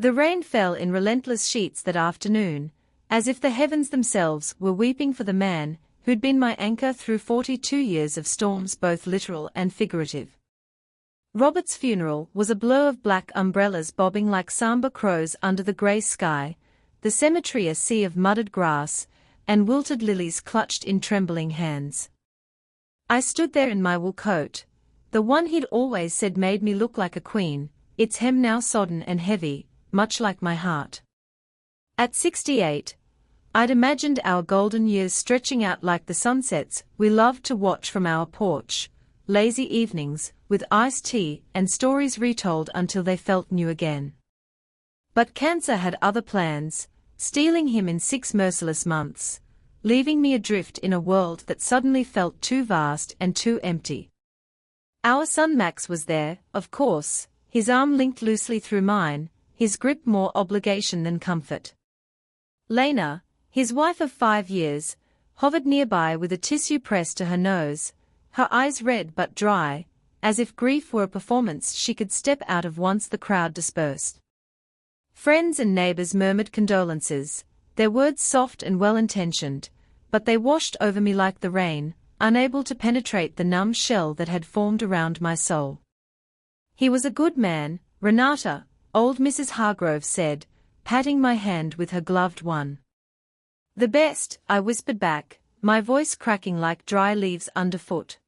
The rain fell in relentless sheets that afternoon, as if the heavens themselves were weeping for the man who'd been my anchor through 42 years of storms, both literal and figurative. Robert's funeral was a blur of black umbrellas bobbing like samba crows under the grey sky, the cemetery a sea of muddied grass, and wilted lilies clutched in trembling hands. I stood there in my wool coat, the one he'd always said made me look like a queen, its hem now sodden and heavy, much like my heart. At 68, I'd imagined our golden years stretching out like the sunsets we loved to watch from our porch, lazy evenings, with iced tea and stories retold until they felt new again. But cancer had other plans, stealing him in 6 merciless months, leaving me adrift in a world that suddenly felt too vast and too empty. Our son Max was there, of course, his arm linked loosely through mine, his grip more obligation than comfort. Lena, his wife of 5 years, hovered nearby with a tissue pressed to her nose, her eyes red but dry, as if grief were a performance she could step out of once the crowd dispersed. Friends and neighbors murmured condolences, their words soft and well-intentioned, but they washed over me like the rain, unable to penetrate the numb shell that had formed around my soul. He was a good man, Renata, old Mrs. Hargrove said, patting my hand with her gloved one. The best, I whispered back, my voice cracking like dry leaves underfoot.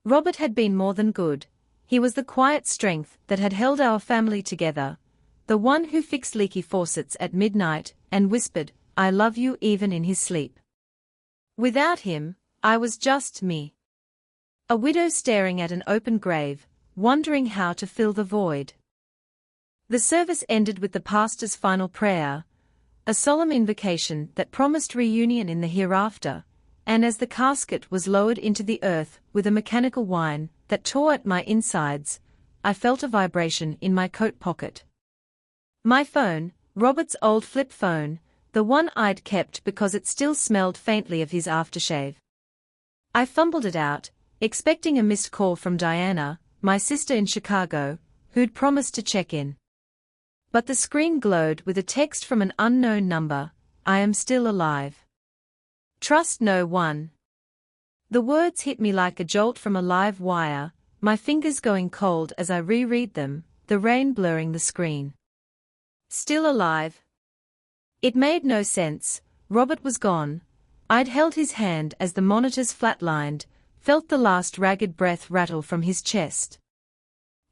Robert had been more than good. He was the quiet strength that had held our family together, the one who fixed leaky faucets at midnight and whispered, "I love you," even in his sleep. Without him, I was just me. A widow staring at an open grave, wondering how to fill the void. The service ended with the pastor's final prayer, a solemn invocation that promised reunion in the hereafter, and as the casket was lowered into the earth with a mechanical whine that tore at my insides, I felt a vibration in my coat pocket. My phone, Robert's old flip phone, the one I'd kept because it still smelled faintly of his aftershave. I fumbled it out, expecting a missed call from Diana, my sister in Chicago, who'd promised to check in. But the screen glowed with a text from an unknown number, "I am still alive. Trust no one." The words hit me like a jolt from a live wire, my fingers going cold as I reread them, the rain blurring the screen. Still alive. It made no sense. Robert was gone. I'd held his hand as the monitors flatlined, felt the last ragged breath rattle from his chest.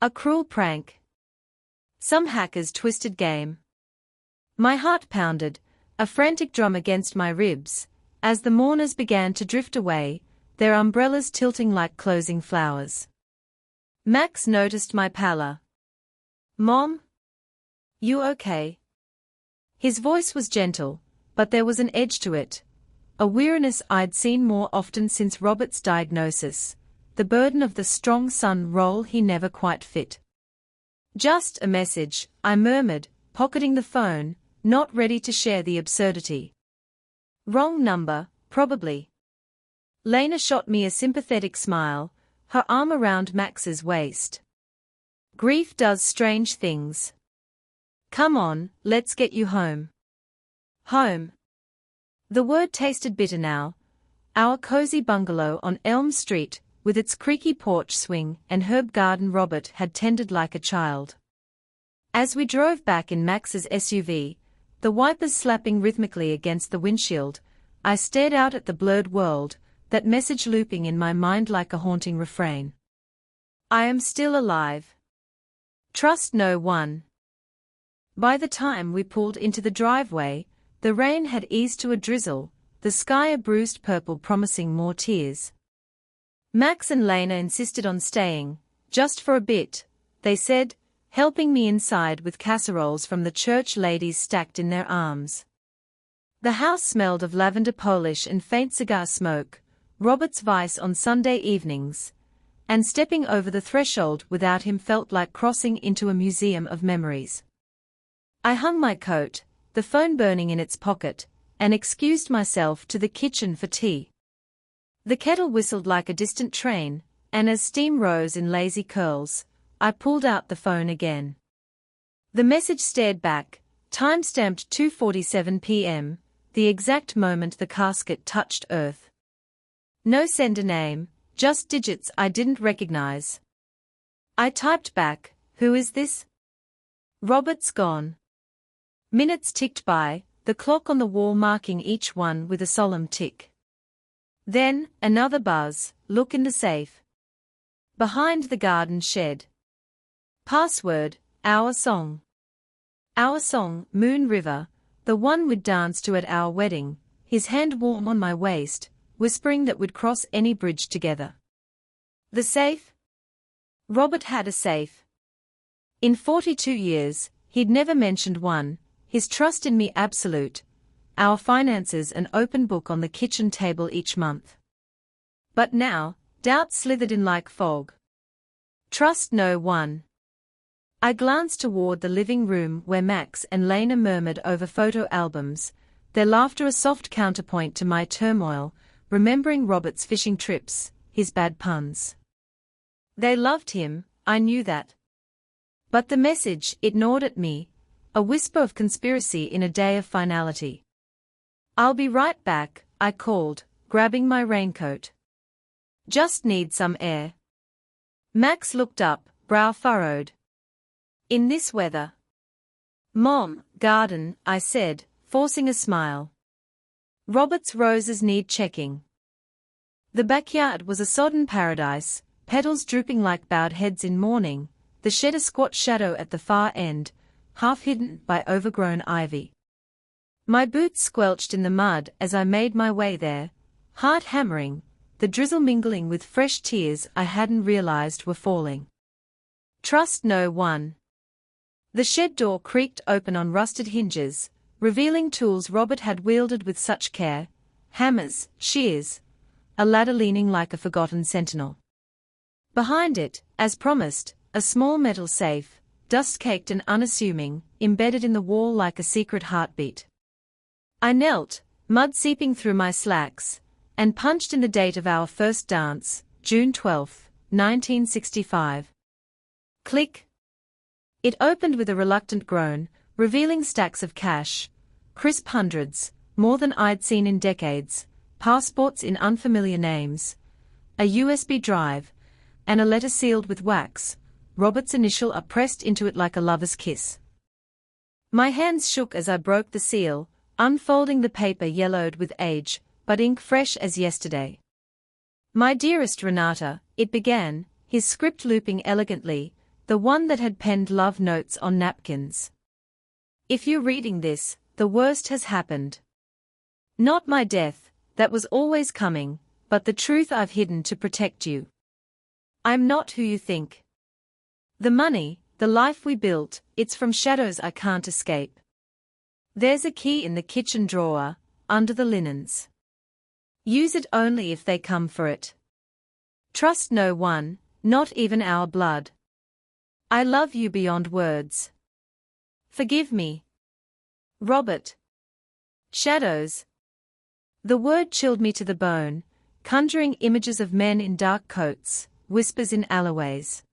A cruel prank. Some hacker's twisted game. My heart pounded, a frantic drum against my ribs, as the mourners began to drift away, their umbrellas tilting like closing flowers. Max noticed my pallor. "Mom? You okay?" His voice was gentle, but there was an edge to it, a weariness I'd seen more often since Robert's diagnosis, the burden of the strong son role he never quite fit. "Just a message," I murmured, pocketing the phone, not ready to share the absurdity. "Wrong number, probably." Lena shot me a sympathetic smile, her arm around Max's waist. "Grief does strange things. Come on, let's get you home." Home. The word tasted bitter now. Our cozy bungalow on Elm Street, with its creaky porch swing and herb garden Robert had tended like a child. As we drove back in Max's SUV, the wipers slapping rhythmically against the windshield, I stared out at the blurred world, that message looping in my mind like a haunting refrain. "I am still alive. Trust no one." By the time we pulled into the driveway, the rain had eased to a drizzle, the sky a bruised purple promising more tears. Max and Lena insisted on staying, just for a bit, they said, helping me inside with casseroles from the church ladies stacked in their arms. The house smelled of lavender polish and faint cigar smoke, Robert's vice on Sunday evenings, and stepping over the threshold without him felt like crossing into a museum of memories. I hung my coat, the phone burning in its pocket, and excused myself to the kitchen for tea. The kettle whistled like a distant train, and as steam rose in lazy curls, I pulled out the phone again. The message stared back, time-stamped 2:47 p.m., the exact moment the casket touched Earth. No sender name, just digits I didn't recognize. I typed back, "Who is this?" "Robert's gone." Minutes ticked by, the clock on the wall marking each one with a solemn tick. Then, another buzz, "Look in the safe." Behind the garden shed. Password, "Our song." Our song, Moon River, the one we'd danced to at our wedding, his hand warm on my waist, whispering that we'd cross any bridge together. The safe? Robert had a safe. In 42 years, he'd never mentioned one, his trust in me absolute, our finances an open book on the kitchen table each month. But now, doubt slithered in like fog. Trust no one. I glanced toward the living room where Max and Lena murmured over photo albums, their laughter a soft counterpoint to my turmoil, remembering Robert's fishing trips, his bad puns. They loved him, I knew that. But the message, it gnawed at me, a whisper of conspiracy in a day of finality. "I'll be right back," I called, grabbing my raincoat. "Just need some air." Max looked up, brow furrowed. "In this weather?" "Mom, garden," I said, forcing a smile. "Robert's roses need checking." The backyard was a sodden paradise, petals drooping like bowed heads in mourning, the shed a squat shadow at the far end, half hidden by overgrown ivy. My boots squelched in the mud as I made my way there, heart hammering, the drizzle mingling with fresh tears I hadn't realized were falling. Trust no one. The shed door creaked open on rusted hinges, revealing tools Robert had wielded with such care, hammers, shears, a ladder leaning like a forgotten sentinel. Behind it, as promised, a small metal safe, dust-caked and unassuming, embedded in the wall like a secret heartbeat. I knelt, mud seeping through my slacks, and punched in the date of our first dance, June 12, 1965. Click. It opened with a reluctant groan, revealing stacks of cash, crisp hundreds, more than I'd seen in decades, passports in unfamiliar names, a USB drive, and a letter sealed with wax, Robert's initial pressed into it like a lover's kiss. My hands shook as I broke the seal, unfolding the paper yellowed with age, but ink fresh as yesterday. "My dearest Renata," it began, his script looping elegantly, the one that had penned love notes on napkins. "If you're reading this, the worst has happened. Not my death, that was always coming, but the truth I've hidden to protect you. I'm not who you think. The money, the life we built, it's from shadows I can't escape. There's a key in the kitchen drawer, under the linens. Use it only if they come for it. Trust no one, not even our blood. I love you beyond words. Forgive me. Robert." Shadows. The word chilled me to the bone, conjuring images of men in dark coats, whispers in alleyways.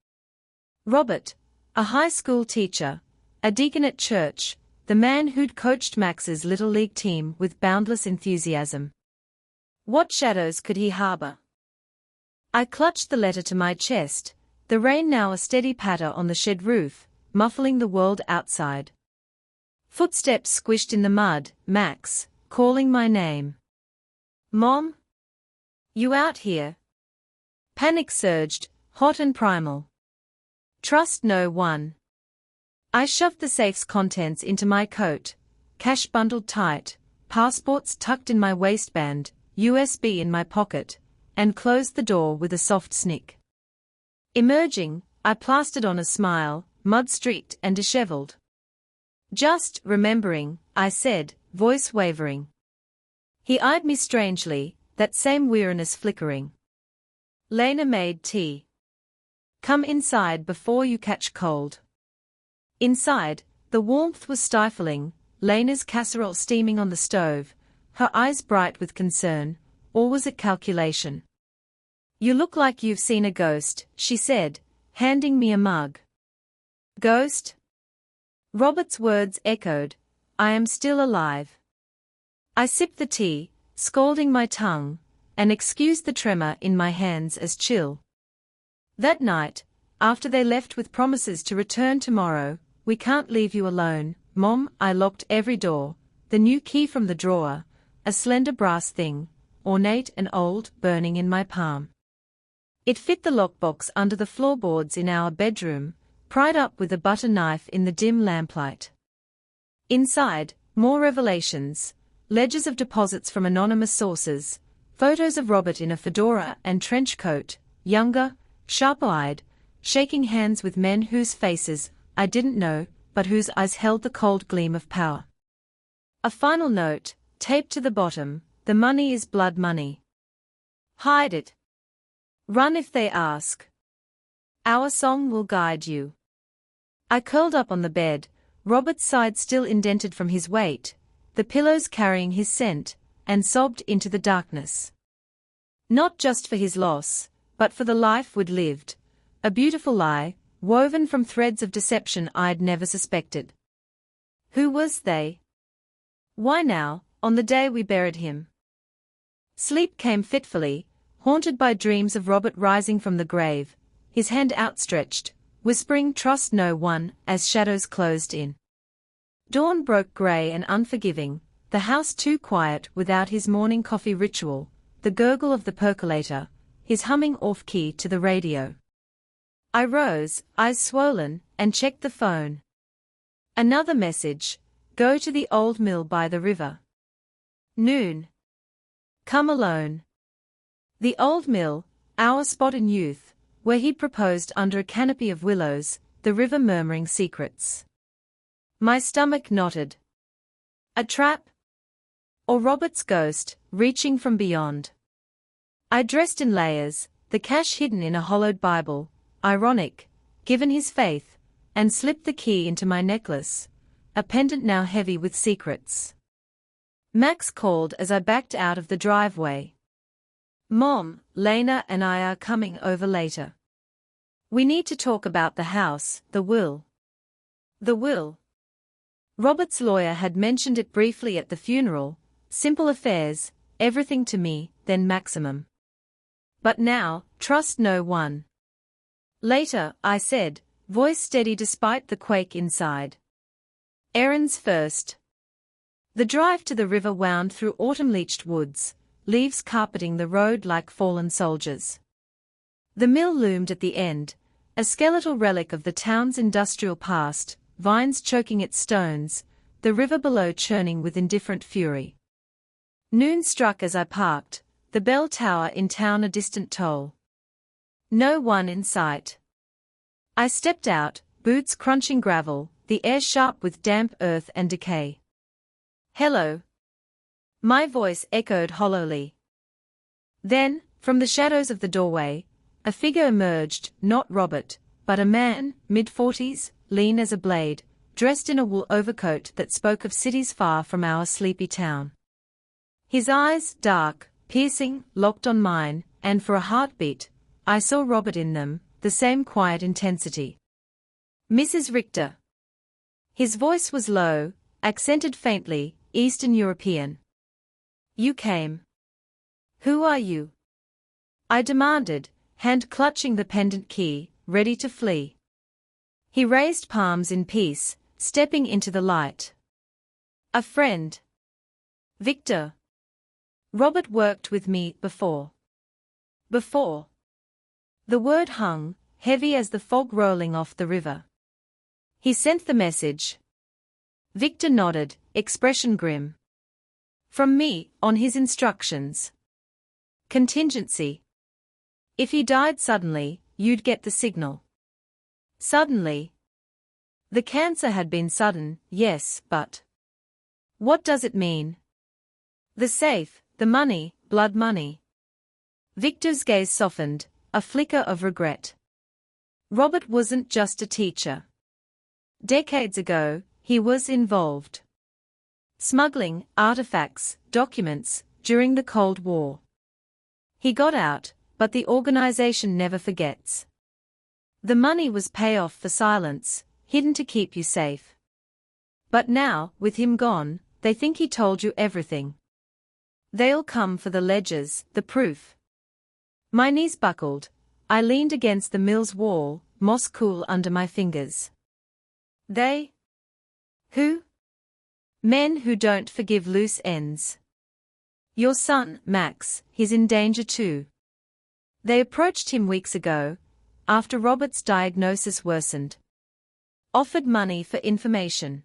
Robert, a high school teacher, a deacon at church, the man who'd coached Max's little league team with boundless enthusiasm. What shadows could he harbor? I clutched the letter to my chest, the rain now a steady patter on the shed roof, muffling the world outside. Footsteps squished in the mud, Max, calling my name. "Mom? You out here?" Panic surged, hot and primal. Trust no one. I shoved the safe's contents into my coat, cash bundled tight, passports tucked in my waistband, USB in my pocket, and closed the door with a soft snick. Emerging, I plastered on a smile, mud-streaked and disheveled. "Just remembering," I said, voice wavering. He eyed me strangely, that same weariness flickering. "Lena made tea. Come inside before you catch cold." Inside, the warmth was stifling, Lena's casserole steaming on the stove, her eyes bright with concern, or was it calculation? "You look like you've seen a ghost," she said, handing me a mug. "Ghost?" Robert's words echoed, "I am still alive." I sipped the tea, scalding my tongue, and excused the tremor in my hands as chill. That night, after they left with promises to return tomorrow, "We can't leave you alone, Mom." I locked every door, the new key from the drawer, a slender brass thing, ornate and old, burning in my palm. It fit the lockbox under the floorboards in our bedroom, pried up with a butter knife in the dim lamplight. Inside, more revelations, ledgers of deposits from anonymous sources, photos of Robert in a fedora and trench coat, younger, sharp-eyed, shaking hands with men whose faces I didn't know, but whose eyes held the cold gleam of power. A final note, taped to the bottom, "The money is blood money. Hide it. Run if they ask. Our song will guide you." I curled up on the bed, Robert's side still indented from his weight, the pillows carrying his scent, and sobbed into the darkness. Not just for his loss, but for the life we'd lived, a beautiful lie, woven from threads of deception I'd never suspected. Who was they? Why now, on the day we buried him? Sleep came fitfully, haunted by dreams of Robert rising from the grave, his hand outstretched, whispering "Trust no one," as shadows closed in. Dawn broke grey and unforgiving, the house too quiet without his morning coffee ritual, the gurgle of the percolator, his humming off-key to the radio. I rose, eyes swollen, and checked the phone. Another message, "Go to the old mill by the river. Noon. Come alone." The old mill, our spot in youth, where he'd proposed under a canopy of willows, the river murmuring secrets. My stomach knotted. A trap? Or Robert's ghost, reaching from beyond? I dressed in layers, the cash hidden in a hollowed Bible, ironic, given his faith, and slipped the key into my necklace, a pendant now heavy with secrets. Max called as I backed out of the driveway. "Mom, Lena and I are coming over later. We need to talk about the house, the will." The will. Robert's lawyer had mentioned it briefly at the funeral, simple affairs, everything to me, then maximum. But now, trust no one. Later, I said, voice steady despite the quake inside. Errands first. The drive to the river wound through autumn-leached woods, leaves carpeting the road like fallen soldiers. The mill loomed at the end, a skeletal relic of the town's industrial past, vines choking its stones, the river below churning with indifferent fury. Noon struck as I parked, the bell tower in town a distant toll. No one in sight. I stepped out, boots crunching gravel, the air sharp with damp earth and decay. "Hello." My voice echoed hollowly. Then, from the shadows of the doorway, a figure emerged, not Robert, but a man, mid-40s, lean as a blade, dressed in a wool overcoat that spoke of cities far from our sleepy town. His eyes, dark, piercing, locked on mine, and for a heartbeat, I saw Robert in them, the same quiet intensity. "Mrs. Richter." His voice was low, accented faintly, Eastern European. "You came. Who are you?" I demanded, hand clutching the pendant key, ready to flee. He raised palms in peace, stepping into the light. "A friend. Victor. Robert worked with me before." Before. The word hung, heavy as the fog rolling off the river. "He sent the message." Victor nodded, expression grim. "From me, on his instructions. Contingency. If he died suddenly, you'd get the signal." Suddenly. The cancer had been sudden, yes, but what does it mean? The safe, the money, blood money. Victor's gaze softened, a flicker of regret. Robert wasn't just a teacher. Decades ago, he was involved. Smuggling, artifacts, documents, during the Cold War. He got out, but the organization never forgets. The money was payoff for silence, hidden to keep you safe. But now, with him gone, they think he told you everything. They'll come for the ledgers, the proof. My knees buckled. I leaned against the mill's wall, moss cool under my fingers. They? Who? Men who don't forgive loose ends. Your son, Max, he's in danger too. They approached him weeks ago, after Robert's diagnosis worsened. Offered money for information.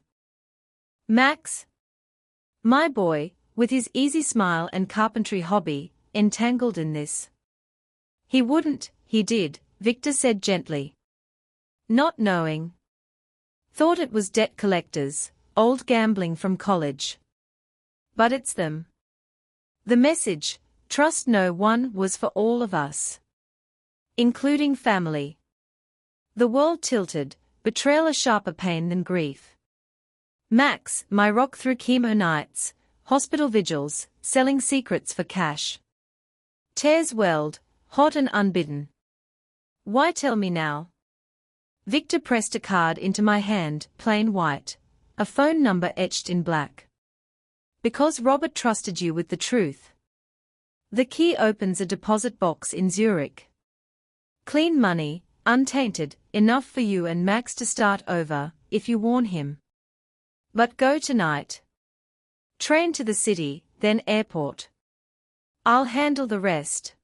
Max? My boy, with his easy smile and carpentry hobby, entangled in this. He wouldn't, he did, Victor said gently. Not knowing. Thought it was debt collectors, old gambling from college. But it's them. The message, trust no one, was for all of us. Including family. The world tilted, betrayal a sharper pain than grief. Max, my rock through chemo nights, hospital vigils, selling secrets for cash. Tears welled, hot and unbidden. Why tell me now? Victor pressed a card into my hand, plain white, a phone number etched in black. Because Robert trusted you with the truth. The key opens a deposit box in Zurich. Clean money, untainted, enough for you and Max to start over, if you warn him. But go tonight. Train to the city, then airport. I'll handle the rest.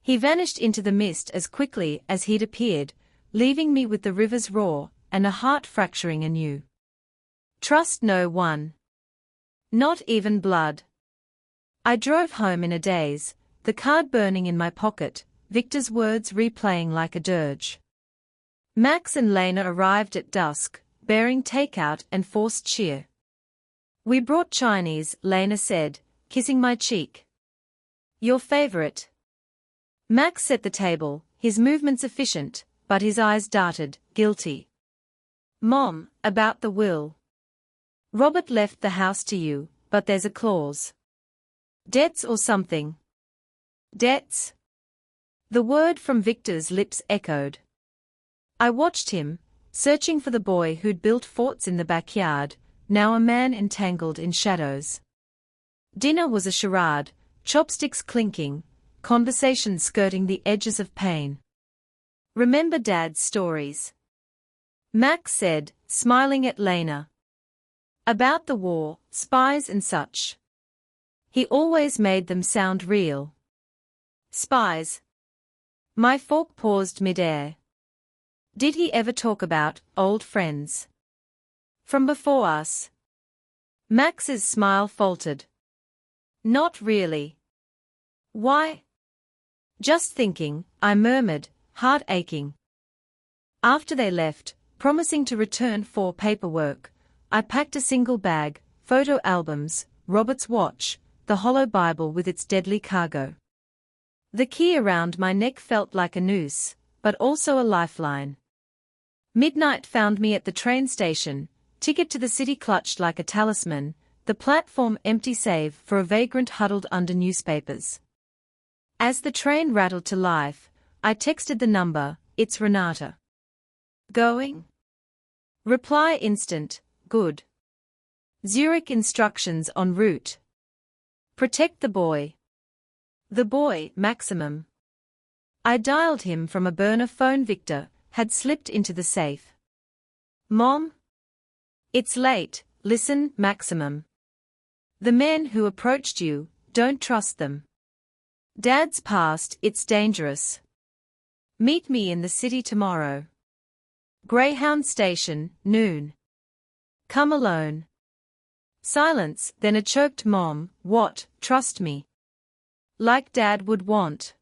He vanished into the mist as quickly as he'd appeared, leaving me with the river's roar, and a heart fracturing anew. Trust no one. Not even blood. I drove home in a daze, the card burning in my pocket, Victor's words replaying like a dirge. Max and Lena arrived at dusk, bearing takeout and forced cheer. We brought Chinese, Lena said, kissing my cheek. Your favorite? Max set the table, his movements efficient, but his eyes darted, guilty. Mom, about the will. Robert left the house to you, but there's a clause. Debts or something. Debts? The word from Victor's lips echoed. I watched him, searching for the boy who'd built forts in the backyard, now a man entangled in shadows. Dinner was a charade, chopsticks clinking, conversations skirting the edges of pain. Remember Dad's stories? Max said, smiling at Lena. About the war, spies and such. He always made them sound real. Spies. My fork paused mid-air. Did he ever talk about old friends? From before us? Max's smile faltered. Not really. Why? Just thinking, I murmured, heart aching. After they left, promising to return for paperwork, I packed a single bag, photo albums, Robert's watch, the hollow Bible with its deadly cargo. The key around my neck felt like a noose, but also a lifeline. Midnight found me at the train station, ticket to the city clutched like a talisman, the platform empty save for a vagrant huddled under newspapers. As the train rattled to life, I texted the number, it's Renate. Going? Reply instant, good. Zurich instructions en route. Protect the boy. The boy, maximum. I dialed him from a burner phone. Victor had slipped into the safe. Mom? It's late, listen, maximum. The men who approached you, don't trust them. Dad's past, it's dangerous. Meet me in the city tomorrow. Greyhound Station, noon. Come alone. Silence, then a choked mom, what, trust me. Like Dad would want.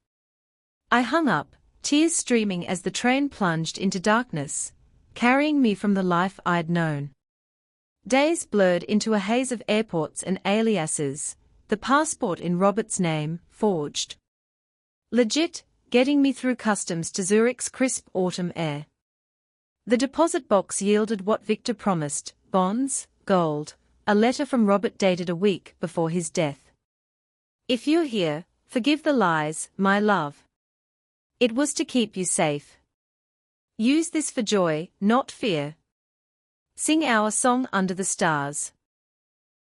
I hung up, tears streaming as the train plunged into darkness, carrying me from the life I'd known. Days blurred into a haze of airports and aliases, the passport in Robert's name, forged. Legit, getting me through customs to Zurich's crisp autumn air. The deposit box yielded what Victor promised, bonds, gold, a letter from Robert dated a week before his death. If you're here, forgive the lies, my love. It was to keep you safe. Use this for joy, not fear. Sing our song under the stars.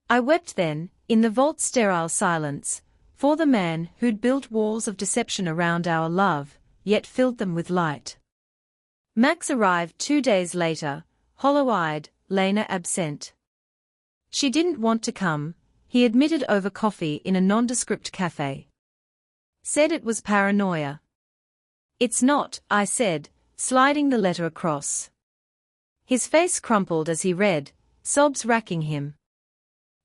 I wept then, in the vault's sterile silence, for the man who'd built walls of deception around our love, yet filled them with light. Max arrived 2 days later, hollow-eyed, Lena absent. She didn't want to come, he admitted over coffee in a nondescript cafe. Said it was paranoia. It's not, I said, sliding the letter across. His face crumpled as he read, sobs racking him.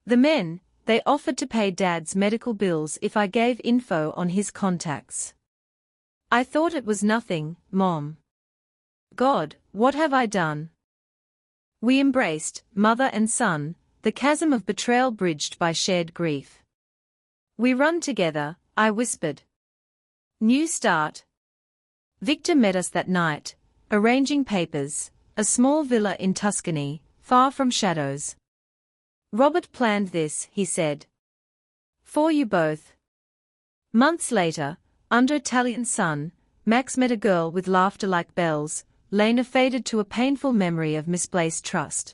The men, they offered to pay Dad's medical bills if I gave info on his contacts. I thought it was nothing, Mom. God, what have I done? We embraced, mother and son, the chasm of betrayal bridged by shared grief. We run together, I whispered. New start. Victor met us that night, arranging papers, a small villa in Tuscany, far from shadows. Robert planned this, he said. For you both. Months later, under Italian sun, Max met a girl with laughter like bells. Lena faded to a painful memory of misplaced trust.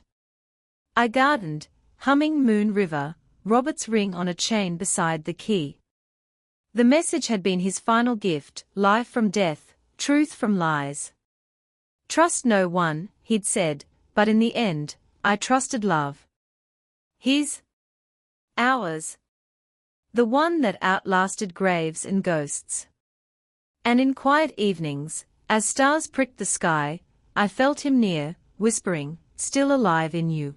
I gardened, humming Moon River, Robert's ring on a chain beside the key. The message had been his final gift, life from death, truth from lies. Trust no one, he'd said, but in the end, I trusted love. His. Ours. The one that outlasted graves and ghosts. And in quiet evenings, as stars pricked the sky, I felt him near, whispering, still alive in you.